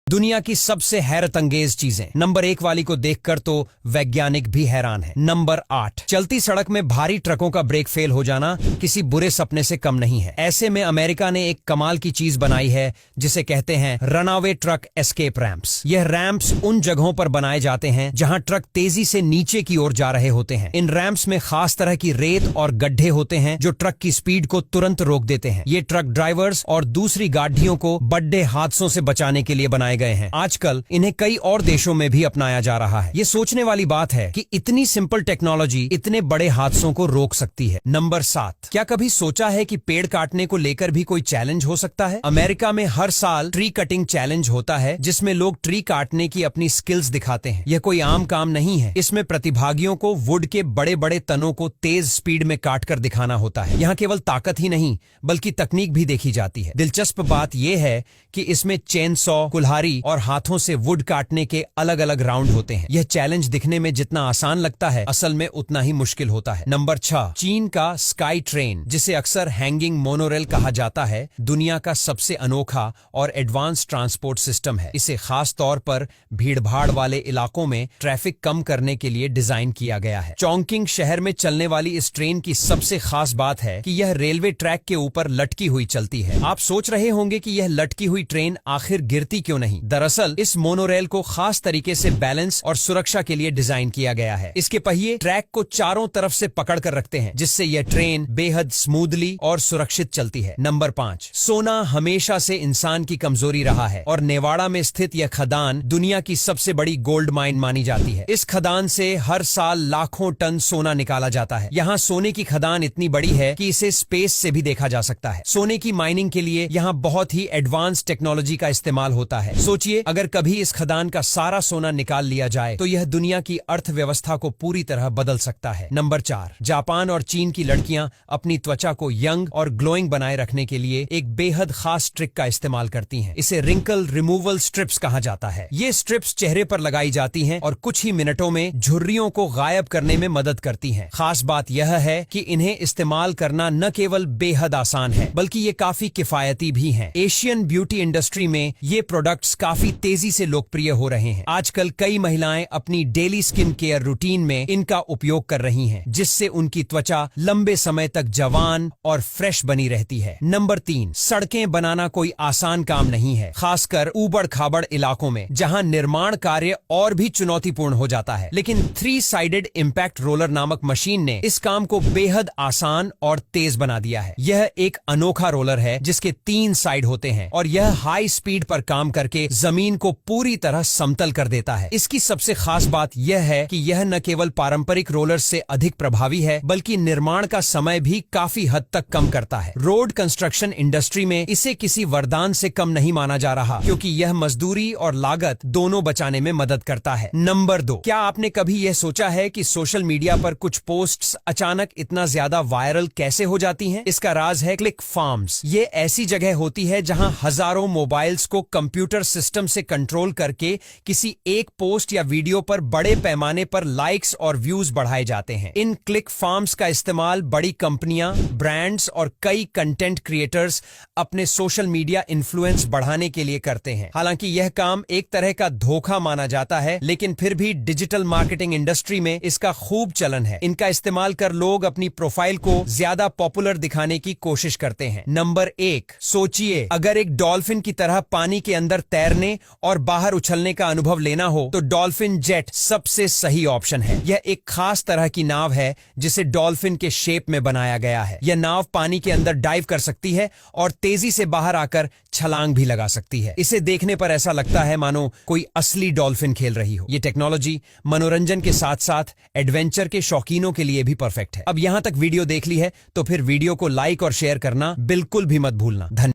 दुनिया की सबसे हैरत अंगेज चीजें। नंबर 1 वाली को देखकर तो वैज्ञानिक भी हैरान है। नंबर 8, चलती सड़क में भारी ट्रकों का ब्रेक फेल हो जाना किसी बुरे सपने से कम नहीं है। ऐसे में अमेरिका ने एक कमाल की चीज बनाई है जिसे कहते हैं रनअवे ट्रक एस्केप रैंप्स। यह रैंप्स उन जगहों पर बनाए जाते हैं जहां ट्रक तेजी से नीचे की ओर जा रहे होते हैं। इन रैंप्स में खास तरह की रेत और गड्ढे होते हैं जो ट्रक की स्पीड को तुरंत रोक देते हैं। ये ट्रक ड्राइवर्स और दूसरी गाड़ियों को बड़े हादसों से बचाने के लिए बनाए गए हैं। आजकल इन्हें कई और देशों में भी अपनाया जा रहा है। ये सोचने वाली बात है कि इतनी सिंपल टेक्नोलॉजी इतने बड़े हादसों को रोक सकती है। नंबर 7, क्या कभी सोचा है कि पेड़ काटने को लेकर भी कोई चैलेंज हो सकता है? अमेरिका में हर साल ट्री कटिंग चैलेंज होता है जिसमें लोग ट्री काटने की अपनी स्किल्स दिखाते हैं। यह कोई आम काम नहीं है। इसमें प्रतिभागियों को वुड के बड़े बड़े तनों को तेज स्पीड में काटकर दिखाना होता है। यहाँ केवल ताकत ही नहीं बल्कि तकनीक भी देखी जाती है। दिलचस्प बात यह है कि इसमें चेन सॉ, कुल्हाड़ी और हाथों से वुड काटने के अलग अलग राउंड होते हैं। यह चैलेंज दिखने में जितना आसान लगता है असल में उतना ही मुश्किल होता है। नंबर 6, चीन का स्काई ट्रेन जिसे अक्सर हैंगिंग मोनोरेल कहा जाता है दुनिया का सबसे अनोखा और एडवांस ट्रांसपोर्ट सिस्टम है। इसे खास तौर पर भीड़भाड़ वाले इलाकों में ट्रैफिक कम करने के लिए डिजाइन किया गया है। चौंकिंग शहर में चलने वाली इस ट्रेन की सबसे खास बात है कि यह रेलवे ट्रैक के ऊपर लटकी हुई चलती है। आप सोच रहे होंगे कि यह लटकी हुई ट्रेन आखिर गिरती क्यों नहीं? दरअसल इस मोनोरेल को खास तरीके से बैलेंस और सुरक्षा के लिए डिजाइन किया गया है। इसके पहिए ट्रैक को चारों तरफ से पकड़ कर रखते हैं जिससे यह ट्रेन बेहद स्मूथली और सुरक्षित चलती है। नंबर 5, सोना हमेशा से इंसान की कमजोरी रहा है और नेवाड़ा में स्थित यह खदान दुनिया की सबसे बड़ी गोल्ड माइन मानी जाती है। इस खदान से हर साल लाखों टन सोना निकाला जाता है। यहाँ सोने की खदान इतनी बड़ी है कि इसे स्पेस से भी देखा जा सकता है। सोने की माइनिंग के लिए यहाँ बहुत ही एडवांस टेक्नोलॉजी का इस्तेमाल होता है। सोचिए अगर कभी इस खदान का सारा सोना निकाल लिया जाए तो यह दुनिया की अर्थव्यवस्था को पूरी तरह बदल सकता है। नंबर 4, जापान और चीन की लड़कियां अपनी त्वचा को यंग और ग्लोइंग बनाए रखने के लिए एक बेहद खास ट्रिक का इस्तेमाल करती हैं। इसे रिंकल रिमूवल स्ट्रिप्स कहा जाता है। ये स्ट्रिप्स चेहरे पर लगाई जाती हैं और कुछ ही मिनटों में झुर्रियों को गायब करने में मदद करती हैं। खास बात यह है कि इन्हें इस्तेमाल करना न केवल बेहद आसान है बल्कि ये काफी किफायती भी हैं। एशियन ब्यूटी इंडस्ट्री में ये प्रोडक्ट्स काफी तेजी से लोकप्रिय हो रहे हैं। आजकल कई महिलाएं अपनी डेली स्किन केयर रूटीन में इनका उपयोग कर रही हैं जिससे उनकी त्वचा लंबे समय तक जवान और फ्रेश बनी रहती है। नंबर 3, सड़कें बनाना कोई आसान काम नहीं है, खासकर ऊबड़ खाबड़ इलाकों में जहां निर्माण कार्य और भी चुनौतीपूर्ण हो जाता है। लेकिन 3 साइडेड इम्पैक्ट रोलर नामक मशीन ने इस काम को बेहद आसान और तेज बना दिया है। यह एक अनोखा रोलर है जिसके 3 साइड होते हैं और यह हाई स्पीड पर काम करके जमीन को पूरी तरह समतल कर देता है। इसकी सबसे खास बात यह है कि यह न केवल पारंपरिक रोलर से अधिक प्रभावी है बल्कि निर्माण का समय भी काफी हद तक कम करता है। रोड कंस्ट्रक्शन इंडस्ट्री में इसे किसी वरदान से कम नहीं माना जा रहा क्योंकि यह मजदूरी और लागत दोनों बचाने में मदद करता है। नंबर 2, क्या आपने कभी यह सोचा है कि सोशल मीडिया पर कुछ पोस्ट्स अचानक इतना ज्यादा वायरल कैसे हो जाती हैं? इसका राज है क्लिक फार्म्स। ये ऐसी जगह होती है जहां हजारों मोबाइल्स को कंप्यूटर सिस्टम से कंट्रोल करके किसी एक पोस्ट या वीडियो पर बड़े पैमाने पर लाइक्स और व्यूज बढ़ाए जाते हैं। इन क्लिक फार्म्स का इस्तेमाल बड़ी कंपनियां, ब्रांड्स और कई कंटेंट क्रिएटर्स अपने सोशल मीडिया इन्फ्लुएंस बढ़ाने के लिए करते हैं। हालांकि यह काम एक तरह का धोखा माना जाता है लेकिन फिर भी डिजिटल मार्केटिंग इंडस्ट्री में इसका खूब चलन है। इनका इस्तेमाल कर लोग अपनी प्रोफाइल को ज्यादा पॉपुलर दिखाने की कोशिश करते हैं। नंबर 1, सोचिए अगर एक डॉल्फिन की तरह पानी के अंदर तैरने और बाहर उछलने का अनुभव लेना हो तो डॉल्फिन जेट सबसे सही ऑप्शन है। यह एक खास तरह की नाव है जिसे डॉल्फिन के शेप में बनाया गया है। यह नाव पानी के अंदर डाइव कर सकती है और तेजी से बाहर आकर छलांग भी लगा सकती है। इसे देखने पर ऐसा लगता है मानो कोई असली डॉल्फिन खेल रही हो। ये टेक्नोलॉजी मनोरंजन के साथ साथ एडवेंचर के शौकीनों के लिए भी परफेक्ट है। अब यहां तक वीडियो देख ली है तो फिर वीडियो को लाइक और शेयर करना बिल्कुल भी मत भूलना। धन्यवाद।